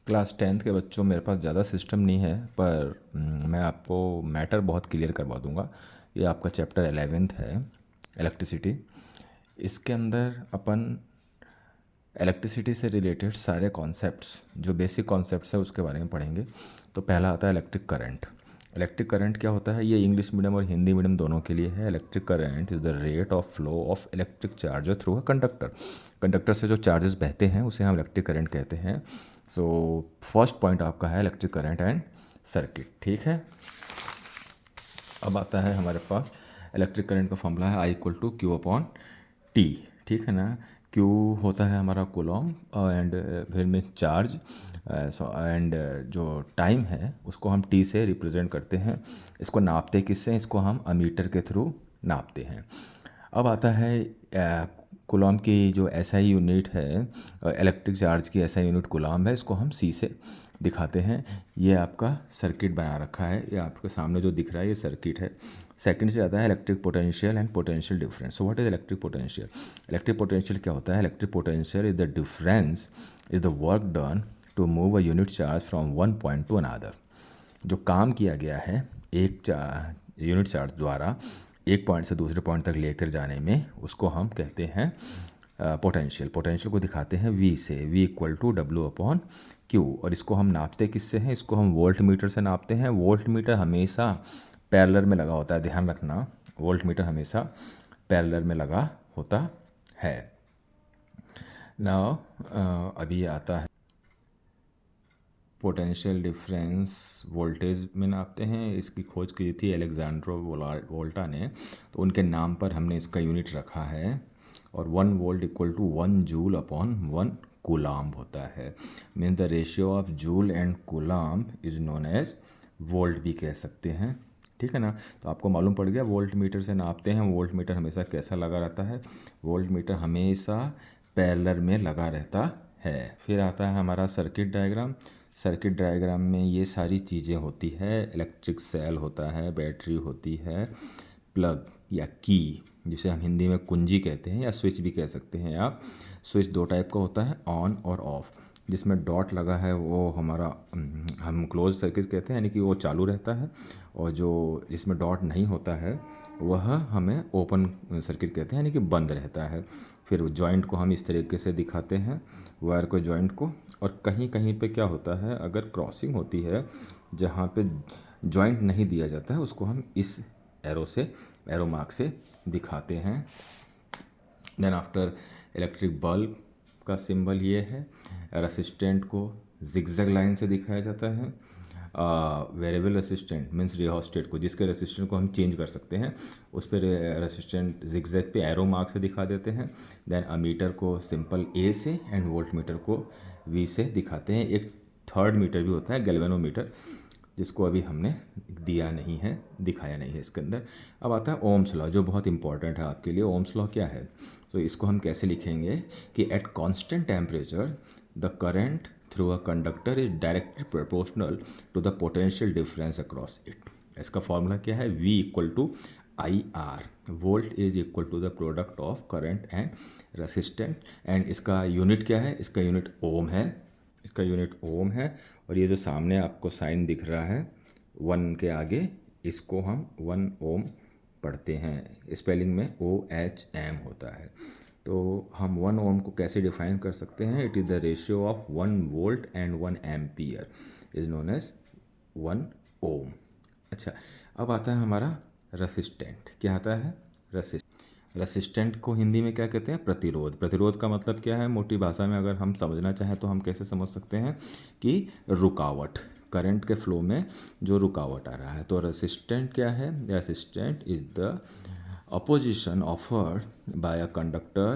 Class 10th के बच्चों, मेरे पास ज़्यादा सिस्टम नहीं है, पर मैं आपको मैटर बहुत क्लियर करवा दूंगा। ये आपका चैप्टर 11th है, इलेक्ट्रिसिटी। इसके अंदर अपन इलेक्ट्रिसिटी से रिलेटेड सारे कॉन्सेप्ट्स, जो बेसिक कॉन्सेप्ट्स है उसके बारे में पढ़ेंगे। तो पहला आता है इलेक्ट्रिक करंट। इलेक्ट्रिक करंट क्या होता है? ये इंग्लिश मीडियम और हिंदी मीडियम दोनों के लिए है। Electric current is the rate of flow of electric charge through a conductor. Conductor से जो चार्जेस बहते हैं उसे हम इलेक्ट्रिक करंट कहते हैं। सो फर्स्ट पॉइंट आपका है इलेक्ट्रिक करंट एंड सर्किट। ठीक है, अब आता है हमारे पास इलेक्ट्रिक करंट का फॉर्मूला है I = Q/T। ठीक है ना। Q होता है हमारा कूलॉम एंड फिर में चार्ज एंड जो टाइम है उसको हम T से रिप्रेजेंट करते हैं। इसको नापते किससे? इसको हम अमीटर के थ्रू नापते हैं। अब आता है कूलॉम की जो SI यूनिट है, इलेक्ट्रिक चार्ज की SI यूनिट कूलॉम है, इसको हम C से दिखाते हैं। ये आपका सर्किट बना रखा है, ये आपके सामने जो दिख रहा है ये सर्किट है। सेकंड से आता है electric potential and potential difference. So what is electric potential? Electric potential क्या होता है? Electric potential is the difference, is the work done to move a unit charge from one point to another. जो काम किया गया है एक unit charge द्वारा एक पॉइंट से दूसरे पॉइंट तक लेकर जाने में, उसको हम कहते हैं पोटेंशियल। पोटेंशियल को दिखाते हैं V से, V = W/Q। और इसको हम नापते किससे हैं? इसको हम वोल्ट मीटर से नापते हैं। वोल्ट मीटर हमेशा पैरेलल में लगा होता है, ध्यान रखना, वोल्ट मीटर हमेशा पैरेलल में लगा होता है। नाउ अभी आता है पोटेंशियल डिफरेंस वोल्टेज में नापते हैं। इसकी खोज की थी अलेक्जेंड्रो वोल्टा ने, तो उनके नाम पर हमने इसका यूनिट रखा है। और 1 वोल्ट = 1 जूल/1 कूलाम्ब होता है। Mean the ratio of joule and coulomb is known as volt भी कह सकते हैं। ठीक है ना। तो आपको मालूम पड़ गया, वोल्ट मीटर से नापते हैं। वोल्ट मीटर हमेशा कैसा लगा रहता है? वोल्ट मीटर हमेशा पैरेलल में लगा रहता है। फिर आता है हमारा सर्किट डायग्राम। सर्किट डायग्राम में ये सारी चीज़ें होती है। इलेक्ट्रिक सेल होता है, बैटरी होती है, प्लग या की, जिसे हम हिंदी में कुंजी कहते हैं, या स्विच भी कह सकते हैं आप। स्विच दो टाइप का होता है, ऑन और ऑफ। जिसमें डॉट लगा है वो हमारा हम क्लोज सर्किट कहते हैं, यानी कि वो चालू रहता है। और जो जिसमें डॉट नहीं होता है वह हमें ओपन सर्किट कहते हैं, यानी कि बंद रहता है। फिर जॉइंट को हम इस तरीके से दिखाते हैं, वायर को, जॉइंट को। और कहीं कहीं पे क्या होता है, अगर क्रॉसिंग होती है जहाँ पे जॉइंट नहीं दिया जाता है, उसको हम इस एरो मार्क से दिखाते हैं। देन आफ्टर इलेक्ट्रिक बल्ब का सिंबल ये है। रेसिस्टेंट को जिगजैग लाइन से दिखाया जाता है। वेरिएबल रेसिस्टेंट मीन्स रियोस्टेट को, जिसके रेसिस्टेंट को हम चेंज कर सकते हैं, उस पर रेसिस्टेंट जिगजैग पे एरो मार्क से दिखा देते हैं। देन अमीटर को सिंपल A से एंड वोल्ट मीटर को V से दिखाते हैं। एक थर्ड मीटर भी होता है, गैल्वेनोमीटर, जिसको अभी हमने दिया नहीं है, दिखाया नहीं है इसके अंदर। अब आता है ओम्स लॉ, जो बहुत इंपॉर्टेंट है आपके लिए। ओम्स लॉ क्या है? तो इसको हम कैसे लिखेंगे कि at constant temperature the current through a conductor is directly proportional to the potential difference across it. इसका फॉर्मूला क्या है? V = IR। Volt is equal to the product of current and resistant. And इसका unit क्या है? इसका unit ओम है। इसका unit ओम है। और ये जो सामने आपको साइन दिख रहा है 1 के आगे, इसको हम 1 ओम पढ़ते हैं। स्पेलिंग में OHM होता है। तो हम 1 ओम को कैसे डिफाइन कर सकते हैं? It is the ratio of 1 volt and 1 ampere is known as 1 ohm. अच्छा, अब आता है हमारा रेसिस्टेंट। क्या आता है? रेसिस्टेंट को हिंदी में क्या कहते हैं? प्रतिरोध। प्रतिरोध का मतलब क्या है? मोटी भाषा में अगर हम समझना चाहें तो हम कैसे समझ सकते हैं कि रुकावट, करंट के फ्लो में जो रुकावट आ रहा है। तो रेसिस्टेंट क्या है? Resistant is the opposition offered by a conductor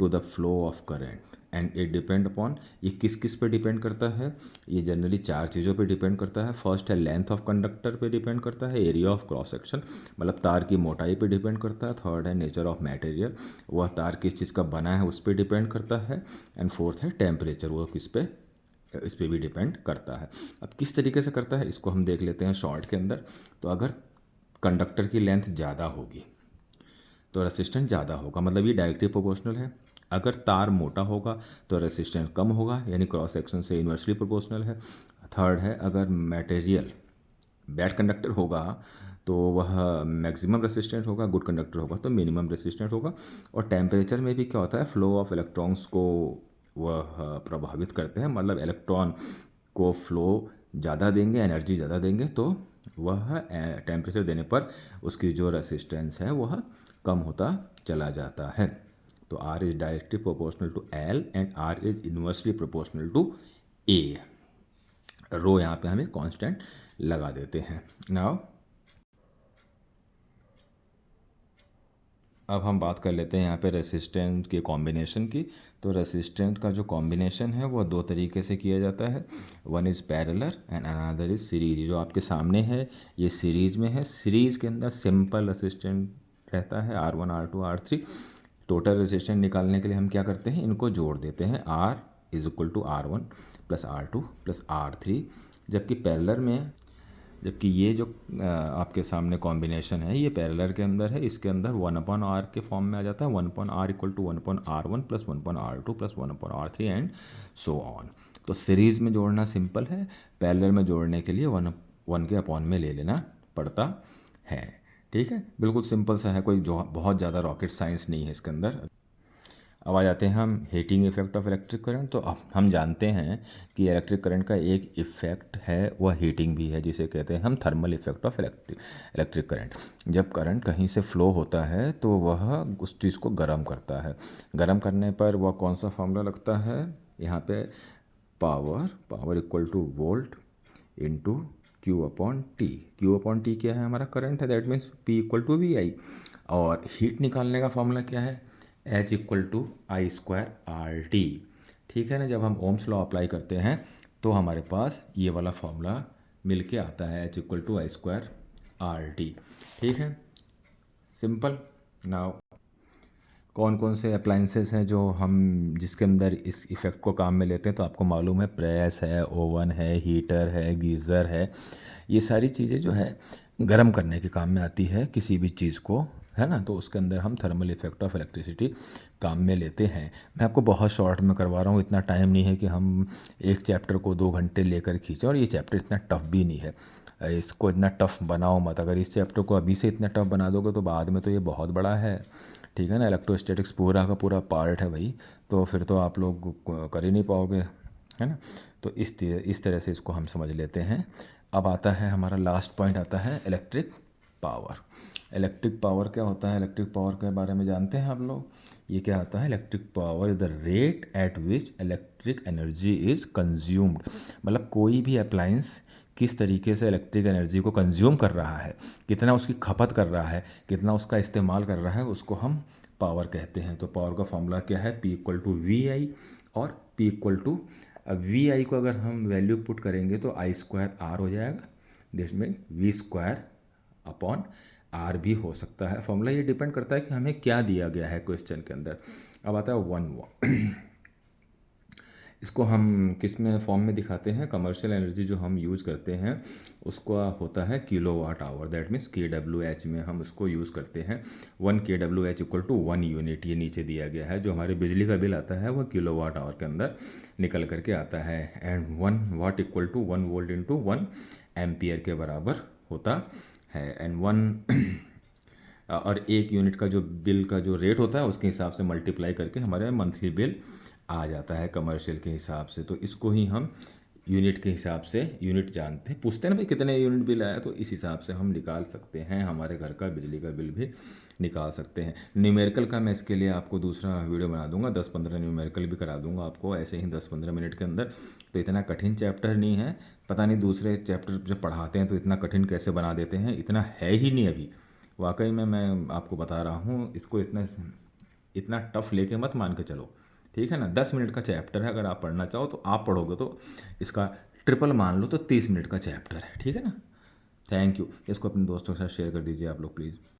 to the flow of current and it depend upon, ये किस किस पे डिपेंड करता है? ये जनरली 4 चीज़ों पे डिपेंड करता है। फर्स्ट है लेंथ ऑफ कंडक्टर पे डिपेंड करता है। एरिया ऑफ क्रॉस सेक्शन मतलब तार की मोटाई पे डिपेंड करता है। थर्ड है नेचर ऑफ मटेरियल, वह तार किस चीज़ का बना है उस पर डिपेंड करता है। एंड फोर्थ है टेम्परेचर, वो किस पे, इस पर भी डिपेंड करता है। अब किस तरीके से करता है इसको हम देख लेते हैं शॉर्ट के अंदर। तो अगर कंडक्टर की लेंथ ज़्यादा होगी तो रेसिस्टेंस ज़्यादा होगा, मतलब ये डायरेक्टली प्रोपोर्शनल है। अगर तार मोटा होगा तो रेसिस्टेंस कम होगा, यानी क्रॉस सेक्शन से इन्वर्सली प्रोपोर्शनल है। थर्ड है, अगर मटेरियल बैड कंडक्टर होगा तो वह मैक्सिमम रेसिस्टेंट होगा, गुड कंडक्टर होगा तो मिनिमम रेसिस्टेंट होगा। और टेम्परेचर में भी क्या होता है, फ्लो ऑफ इलेक्ट्रॉन्स को वह प्रभावित करते हैं, मतलब इलेक्ट्रॉन को फ्लो ज़्यादा देंगे, एनर्जी ज़्यादा देंगे तो वह टेम्परेचर देने पर उसकी जो रेसिस्टेंस है वह कम होता चला जाता है। तो R is directly proportional to L and R is inversely proportional to A। Rho यहाँ पे हमें कांस्टेंट लगा देते हैं। नाउ अब हम बात कर लेते हैं यहाँ पे रेसिस्टेंट के कॉम्बिनेशन की। तो रेसिस्टेंट का जो कॉम्बिनेशन है वो दो तरीके से किया जाता है, one is parallel and another is series. जो आपके सामने है ये सीरीज में है। सीरीज के अंदर सिंपल रेसिस्टेंट रहता है R1 R2 R3। Total resistant निकालने के लिए हम क्या करते हैं, इनको जोड़ देते हैं, R is equal to R1 plus R2 plus R3। जबकि पैरेलल में, जबकि ये जो आपके सामने कॉम्बिनेशन है ये पैरेलल के अंदर है, इसके अंदर 1/R के फॉर्म में आ जाता है। 1/R equal to 1/R1 plus 1/R2 plus 1/R3 and so on. तो सीरीज़ में जोड़ना सिंपल है, पैरेलल में जोड़ने के लिए 1 के अपॉन में ले लेना पड़ता है। ठीक है, बिल्कुल सिंपल सा है, कोई जो बहुत ज़्यादा रॉकेट साइंस नहीं है इसके अंदर। अब आ जाते हैं हम heating effect of electric current. तो अब हम जानते हैं कि इलेक्ट्रिक करंट का एक इफ़ेक्ट है वह हीटिंग भी है, जिसे कहते हैं हम thermal effect of electric current. जब करंट कहीं से फ्लो होता है तो वह उस चीज़ को गर्म करता है। गर्म करने पर वह कौन सा फार्मूला लगता है, यहाँ पे power equal to volt into Q/T। Q/T क्या है, हमारा करंट है, that means P equal to VI। और हीट निकालने का फॉर्मूला क्या है, H इक्वल टू I²RT। ठीक है ना, जब हम ओम्स लॉ अप्लाई करते हैं तो हमारे पास ये वाला फॉर्मूला मिल के आता है, H इक्वल टू I²RT। ठीक है, सिंपल। नाउ कौन कौन से अप्लाइंसेस हैं जो हम जिसके अंदर इस इफ़ेक्ट को काम में लेते हैं, तो आपको मालूम है प्रेस है, ओवन है, हीटर है, गीज़र है। ये सारी चीज़ें जो है गर्म करने के काम में आती है किसी भी चीज़ को, है ना। तो उसके अंदर हम थर्मल इफेक्ट ऑफ इलेक्ट्रिसिटी काम में लेते हैं। मैं आपको बहुत शॉर्ट में करवा रहा हूँ, इतना टाइम नहीं है कि हम एक चैप्टर को 2 घंटे लेकर खींचें, और ये चैप्टर इतना टफ भी नहीं है, इसको इतना टफ बनाओ मत। अगर इस चैप्टर को अभी से इतना टफ बना दोगे तो बाद में तो ये बहुत बड़ा है, ठीक है ना। इलेक्ट्रोस्टैटिक्स पूरा का पूरा पार्ट है भाई, तो फिर तो आप लोग कर ही नहीं पाओगे, है ना। तो इस तरह से इसको हम समझ लेते हैं। अब आता है हमारा लास्ट पॉइंट, आता है इलेक्ट्रिक पावर। इलेक्ट्रिक पावर क्या होता है, इलेक्ट्रिक पावर के बारे में जानते हैं आप लोग। ये क्या आता है, electric power is the rate at which electric energy is consumed. मतलब कोई भी अप्लायंस किस तरीके से इलेक्ट्रिक एनर्जी को कंज्यूम कर रहा है, कितना उसकी खपत कर रहा है, कितना उसका इस्तेमाल कर रहा है, उसको हम पावर कहते हैं। तो पावर का फॉर्मूला क्या है, P इक्वल टू VI और P इक्वल टू, अब VI को अगर हम वैल्यू पुट करेंगे तो I²R हो जाएगा, दिस मीन्स V²/R भी हो सकता है फॉर्मूला। ये डिपेंड करता है कि हमें क्या दिया गया है क्वेश्चन के अंदर। अब आता है 1 इसको हम किस में फॉर्म में दिखाते हैं, कमर्शियल एनर्जी जो हम यूज़ करते हैं उसको होता है kWh, दैट मीन्स kWh में हम उसको यूज़ करते हैं। 1 kWh इक्वल टू 1 यूनिट, ये नीचे दिया गया है। जो हमारे बिजली का बिल आता है वह kWh के अंदर निकल करके आता है। And 1 watt equal to 1 volt into 1 ampere के बराबर होता है। एंड 1 और 1 यूनिट का जो बिल का जो रेट होता है उसके हिसाब से मल्टीप्लाई करके हमारे मंथली बिल आ जाता है कमर्शियल के हिसाब से। तो इसको ही हम यूनिट के हिसाब से, यूनिट जानते हैं, पूछते हैं ना भाई कितने यूनिट बिल आया, तो इस हिसाब से हम निकाल सकते हैं, हमारे घर का बिजली का बिल भी निकाल सकते हैं। न्यूमेरिकल का मैं इसके लिए आपको दूसरा वीडियो बना दूंगा, 10-15 न्यूमेरिकल भी करा दूंगा आपको ऐसे ही 10-15 मिनट के अंदर। तो इतना कठिन चैप्टर नहीं है, पता नहीं दूसरे चैप्टर जब पढ़ाते हैं तो इतना कठिन कैसे बना देते हैं, इतना है ही नहीं अभी। वाकई में मैं आपको बता रहा हूँ, इसको इतना टफ लेके मत मान के चलो, ठीक है ना। 10 मिनट का चैप्टर है, अगर आप पढ़ना चाहो तो आप पढ़ोगे तो इसका ट्रिपल मान लो तो 30 मिनट का चैप्टर है, ठीक है ना। Thank you. इसको अपने दोस्तों के साथ शेयर कर दीजिए आप लोग प्लीज़।